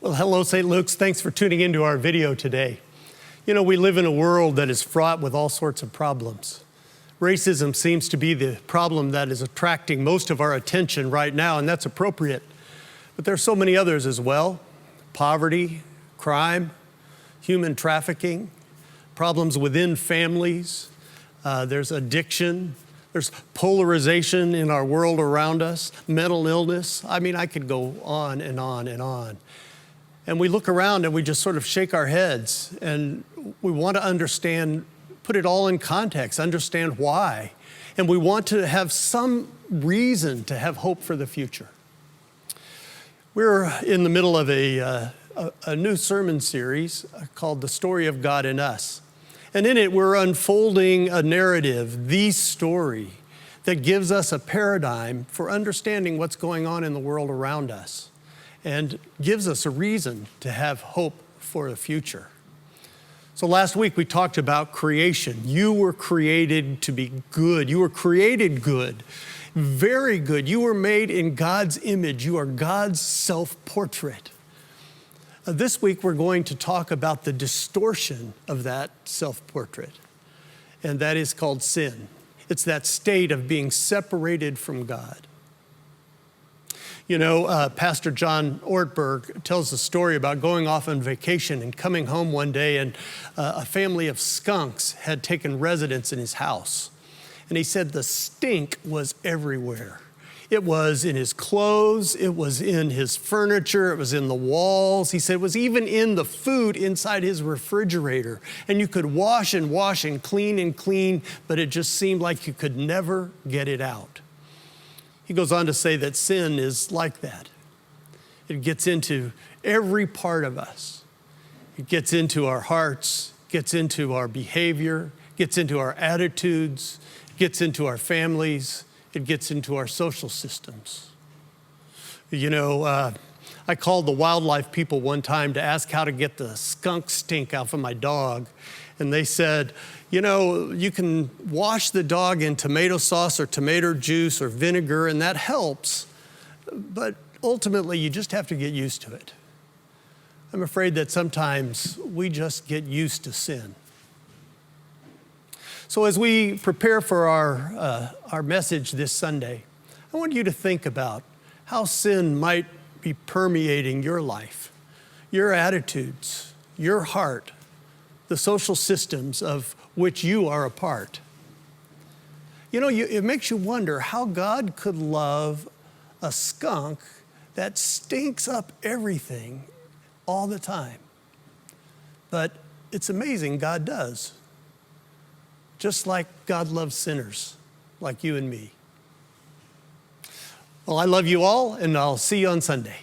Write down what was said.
Well, hello, St. Luke's. Thanks for tuning into our video today. You know, we live in a world that is fraught with all sorts of problems. Racism seems to be the problem that is attracting most of our attention right now, and that's appropriate. But there are so many others as well. Poverty, crime, human trafficking, problems within families. There's addiction. There's polarization in our world around us, mental illness. I mean, I could go on and on and on. And we look around and we just sort of shake our heads and we want to understand, put it all in context, understand why. And we want to have some reason to have hope for the future. We're in the middle of a new sermon series called The Story of God in Us. And in it, we're unfolding a narrative, the story, that gives us a paradigm for understanding what's going on in the world around us and gives us a reason to have hope for the future. So last week, we talked about creation. You were created to be good. You were created good, very good. You were made in God's image. You are God's self-portrait. This week, we're going to talk about the distortion of that self-portrait, and that is called sin. It's that state of being separated from God. You know, Pastor John Ortberg tells a story about going off on vacation and coming home one day, and a family of skunks had taken residence in his house. And he said the stink was everywhere. It was in his clothes, it was in his furniture, it was in the walls. He said it was even in the food inside his refrigerator. And you could wash and clean, but it just seemed like you could never get it out. He goes on to say that sin is like that. It gets into every part of us. It gets into our hearts, gets into our behavior, gets into our attitudes, gets into our families. It gets into our social systems. You know, I called the wildlife people one time to ask how to get the skunk stink out of my dog. And they said, you know, you can wash the dog in tomato sauce or tomato juice or vinegar, and that helps. But ultimately, you just have to get used to it. I'm afraid that sometimes we just get used to sin. So as we prepare for our message this Sunday, I want you to think about how sin might be permeating your life, your attitudes, your heart, the social systems of which you are a part. You know, it makes you wonder how God could love a skunk that stinks up everything all the time. But it's amazing God does. Just like God loves sinners like you and me. Well, I love you all, and I'll see you on Sunday.